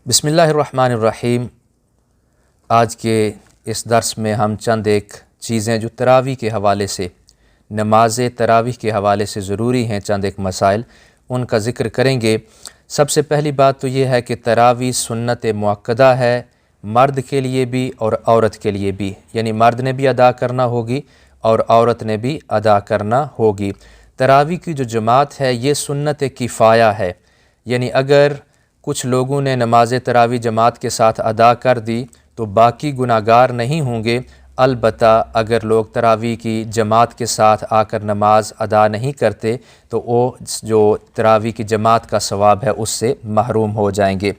بسم اللہ الرحمن الرحیم۔ آج کے اس درس میں ہم چند ایک چیزیں جو تراویح کے حوالے سے، نماز تراویح کے حوالے سے ضروری ہیں، چند ایک مسائل ان کا ذکر کریں گے۔ سب سے پہلی بات تو یہ ہے کہ تراویح سنت مؤکدہ ہے، مرد کے لیے بھی اور عورت کے لیے بھی، یعنی مرد نے بھی ادا کرنا ہوگی اور عورت نے بھی ادا کرنا ہوگی۔ تراویح کی جو جماعت ہے یہ سنت کفایہ ہے، یعنی اگر کچھ لوگوں نے نماز تراویح جماعت کے ساتھ ادا کر دی تو باقی گناہگار نہیں ہوں گے، البتہ اگر لوگ تراویح کی جماعت کے ساتھ آ کر نماز ادا نہیں کرتے تو وہ جو تراویح کی جماعت کا ثواب ہے اس سے محروم ہو جائیں گے۔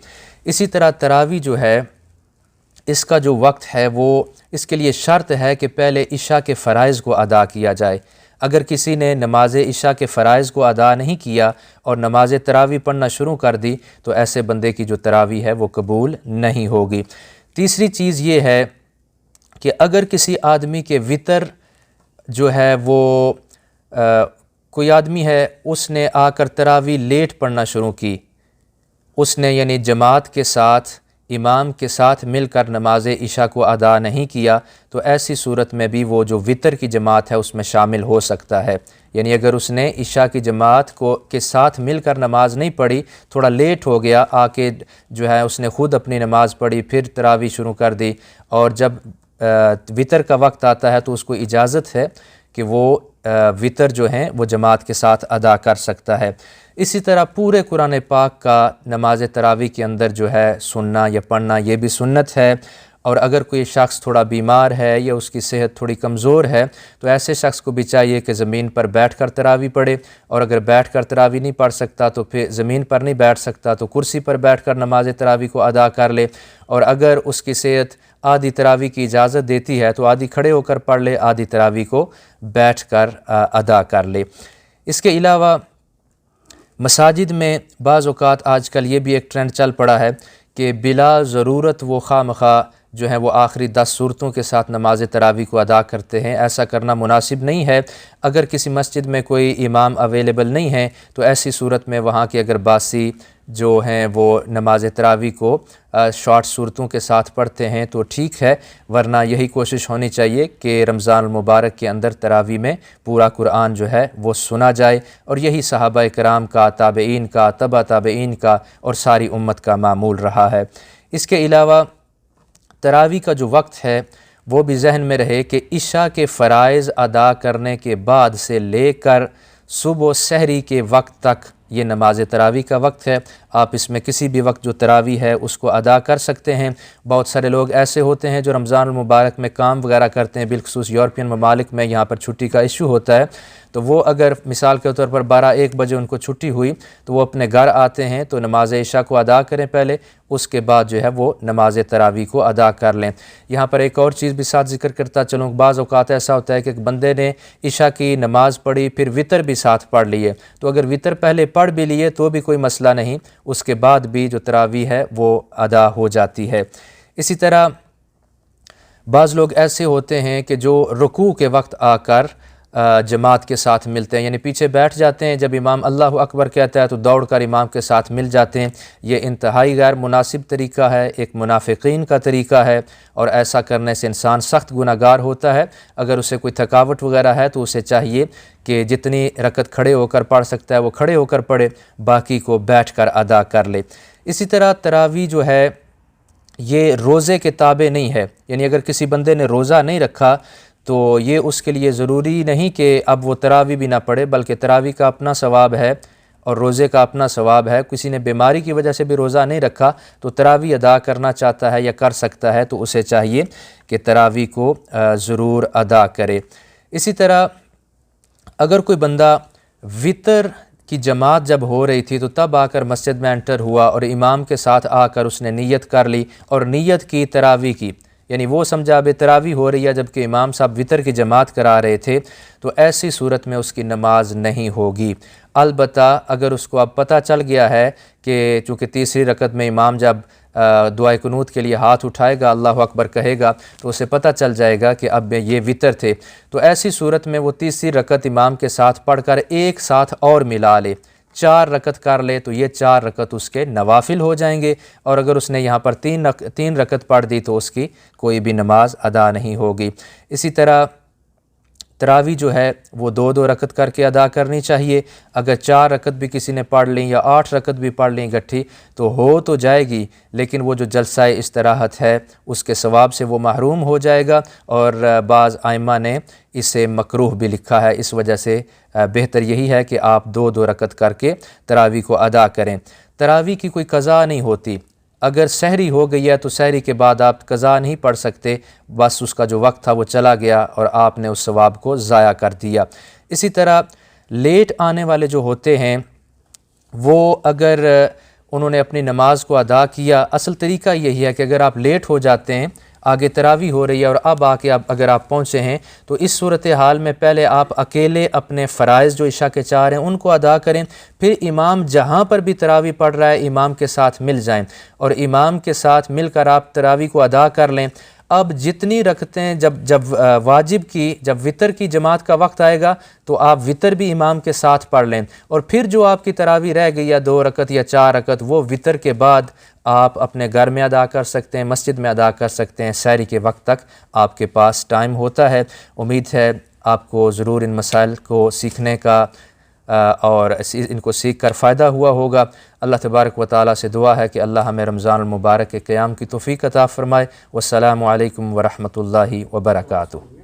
اسی طرح تراویح جو ہے اس کا جو وقت ہے وہ اس کے لیے شرط ہے کہ پہلے عشاء کے فرائض کو ادا کیا جائے۔ اگر کسی نے نماز عشاء کے فرائض کو ادا نہیں کیا اور نماز تراویح پڑھنا شروع کر دی تو ایسے بندے کی جو تراویح ہے وہ قبول نہیں ہوگی۔ تیسری چیز یہ ہے کہ اگر کسی آدمی کے وطر جو ہے وہ کوئی آدمی ہے اس نے آ کر تراویح لیٹ پڑھنا شروع کی، اس نے یعنی جماعت کے ساتھ امام کے ساتھ مل کر نماز عشاء کو ادا نہیں کیا تو ایسی صورت میں بھی وہ جو وطر کی جماعت ہے اس میں شامل ہو سکتا ہے۔ یعنی اگر اس نے عشاء کی جماعت کے ساتھ مل کر نماز نہیں پڑھی، تھوڑا لیٹ ہو گیا، آ کے جو ہے اس نے خود اپنی نماز پڑھی، پھر تراویح شروع کر دی، اور جب وطر کا وقت آتا ہے تو اس کو اجازت ہے کہ وہ وطر جو ہیں وہ جماعت کے ساتھ ادا کر سکتا ہے۔ اسی طرح پورے قرآن پاک کا نماز تراویح کے اندر جو ہے سننا یا پڑھنا یہ بھی سنت ہے، اور اگر کوئی شخص تھوڑا بیمار ہے یا اس کی صحت تھوڑی کمزور ہے تو ایسے شخص کو بھی چاہیے کہ زمین پر بیٹھ کر تراویح پڑھے، اور اگر بیٹھ کر تراویح نہیں پڑھ سکتا تو پھر زمین پر نہیں بیٹھ سکتا تو کرسی پر بیٹھ کر نماز تراویح کو ادا کر لے، اور اگر اس کی صحت آدھی تراویح کی اجازت دیتی ہے تو آدھی کھڑے ہو کر پڑھ لے، آدھی تراویح کو بیٹھ کر ادا کر لے۔ اس کے علاوہ مساجد میں بعض اوقات آج کل یہ بھی ایک ٹرینڈ چل پڑا ہے کہ بلا ضرورت وہ خواہ مخواہ جو ہیں وہ آخری 10 صورتوں کے ساتھ نماز تراویح کو ادا کرتے ہیں۔ ایسا کرنا مناسب نہیں ہے۔ اگر کسی مسجد میں کوئی امام اویلیبل نہیں ہے تو ایسی صورت میں وہاں کے اگر باسی جو ہیں وہ نماز تراویح کو شارٹ صورتوں کے ساتھ پڑھتے ہیں تو ٹھیک ہے، ورنہ یہی کوشش ہونی چاہیے کہ رمضان المبارک کے اندر تراویح میں پورا قرآن جو ہے وہ سنا جائے، اور یہی صحابہ کرام کا، تابعین کا، تبع تابعین کا اور ساری امت کا معمول رہا ہے۔ اس کے علاوہ تراویح کا جو وقت ہے وہ بھی ذہن میں رہے کہ عشاء کے فرائض ادا کرنے کے بعد سے لے کر صبح و سحری کے وقت تک یہ نماز تراویح کا وقت ہے۔ آپ اس میں کسی بھی وقت جو تراویح ہے اس کو ادا کر سکتے ہیں۔ بہت سارے لوگ ایسے ہوتے ہیں جو رمضان المبارک میں کام وغیرہ کرتے ہیں، بالخصوص یورپین ممالک میں یہاں پر چھٹی کا ایشو ہوتا ہے، تو وہ اگر مثال کے طور پر 12-1 بجے ان کو چھٹی ہوئی تو وہ اپنے گھر آتے ہیں تو نماز عشاء کو ادا کریں پہلے، اس کے بعد جو ہے وہ نماز تراویح کو ادا کر لیں۔ یہاں پر ایک اور چیز بھی ساتھ ذکر کرتا چلوں، بعض اوقات ایسا ہوتا ہے کہ ایک بندے نے عشاء کی نماز پڑھی پھر وطر بھی ساتھ پڑھ لیے، تو اگر وطر پہلے پڑھ بھی لیے تو بھی کوئی مسئلہ نہیں، اس کے بعد بھی جو تراویح ہے وہ ادا ہو جاتی ہے۔ اسی طرح بعض لوگ ایسے ہوتے ہیں کہ جو رکوع کے وقت آ کر جماعت کے ساتھ ملتے ہیں، یعنی پیچھے بیٹھ جاتے ہیں، جب امام اللہ اکبر کہتا ہے تو دوڑ کر امام کے ساتھ مل جاتے ہیں۔ یہ انتہائی غیر مناسب طریقہ ہے، ایک منافقین کا طریقہ ہے، اور ایسا کرنے سے انسان سخت گناہگار ہوتا ہے۔ اگر اسے کوئی تھکاوٹ وغیرہ ہے تو اسے چاہیے کہ جتنی رکعت کھڑے ہو کر پڑھ سکتا ہے وہ کھڑے ہو کر پڑھے، باقی کو بیٹھ کر ادا کر لے۔ اسی طرح تراویح جو ہے یہ روزے کے تابع نہیں ہے، یعنی اگر کسی بندے نے روزہ نہیں رکھا تو یہ اس کے لیے ضروری نہیں کہ اب وہ تراویح بھی نہ پڑھے، بلکہ تراویح کا اپنا ثواب ہے اور روزے کا اپنا ثواب ہے۔ کسی نے بیماری کی وجہ سے بھی روزہ نہیں رکھا تو تراویح ادا کرنا چاہتا ہے یا کر سکتا ہے تو اسے چاہیے کہ تراویح کو ضرور ادا کرے۔ اسی طرح اگر کوئی بندہ وطر کی جماعت جب ہو رہی تھی تو تب آ کر مسجد میں انٹر ہوا اور امام کے ساتھ آ کر اس نے نیت کر لی اور نیت کی تراویح کی، یعنی وہ سمجھا اب تراویح ہو رہی ہے جبکہ امام صاحب وطر کی جماعت کرا رہے تھے، تو ایسی صورت میں اس کی نماز نہیں ہوگی۔ البتہ اگر اس کو اب پتہ چل گیا ہے کہ چونکہ تیسری رکعت میں امام جب دعائے قنوت کے لیے ہاتھ اٹھائے گا، اللہ اکبر کہے گا، تو اسے پتہ چل جائے گا کہ اب یہ وطر تھے، تو ایسی صورت میں وہ تیسری رکعت امام کے ساتھ پڑھ کر ایک ساتھ اور ملا لے۔ 4 رکعت کر لے تو یہ 4 رکعت اس کے نوافل ہو جائیں گے، اور اگر اس نے یہاں پر 3 رکعت پڑھ دی تو اس کی کوئی بھی نماز ادا نہیں ہوگی۔ اسی طرح تراویح جو ہے وہ 2 رکعت کر کے ادا کرنی چاہیے۔ اگر 4 رکعت بھی کسی نے پڑھ لیں یا 8 رکعت بھی پڑھ لیں گٹھی تو ہو تو جائے گی، لیکن وہ جو جلسہ استراحت ہے اس کے ثواب سے وہ محروم ہو جائے گا، اور بعض ائمہ نے اسے مکروہ بھی لکھا ہے۔ اس وجہ سے بہتر یہی ہے کہ آپ 2 رکعت کر کے تراویح کو ادا کریں۔ تراویح کی کوئی قضا نہیں ہوتی، اگر سحری ہو گئی ہے تو سحری کے بعد آپ قضا نہیں پڑھ سکتے، بس اس کا جو وقت تھا وہ چلا گیا اور آپ نے اس ثواب کو ضائع کر دیا۔ اسی طرح لیٹ آنے والے جو ہوتے ہیں وہ اگر انہوں نے اپنی نماز کو ادا کیا، اصل طریقہ یہی ہے کہ اگر آپ لیٹ ہو جاتے ہیں، آگے تراویح ہو رہی ہے اور اب آ کے اگر آپ پہنچے ہیں تو اس صورتحال میں پہلے آپ اکیلے اپنے فرائض جو عشاء کے 4 ہیں ان کو ادا کریں، پھر امام جہاں پر بھی تراویح پڑھ رہا ہے امام کے ساتھ مل جائیں، اور امام کے ساتھ مل کر آپ تراویح کو ادا کر لیں۔ اب جتنی رکعتیں جب واجب کی، جب وطر کی جماعت کا وقت آئے گا تو آپ وطر بھی امام کے ساتھ پڑھ لیں، اور پھر جو آپ کی تراویح رہ گئی یا 2 رکعت یا 4 رکعت وہ وطر کے بعد آپ اپنے گھر میں ادا کر سکتے ہیں، مسجد میں ادا کر سکتے ہیں، سحری کے وقت تک آپ کے پاس ٹائم ہوتا ہے۔ امید ہے آپ کو ضرور ان مسائل کو سیکھنے کا اور ان کو سیکھ کر فائدہ ہوا ہوگا۔ اللہ تبارک و تعالیٰ سے دعا ہے کہ اللہ ہمیں رمضان المبارک کے قیام کی توفیق عطا فرمائے۔ والسلام علیکم ورحمۃ اللہ وبرکاتہ۔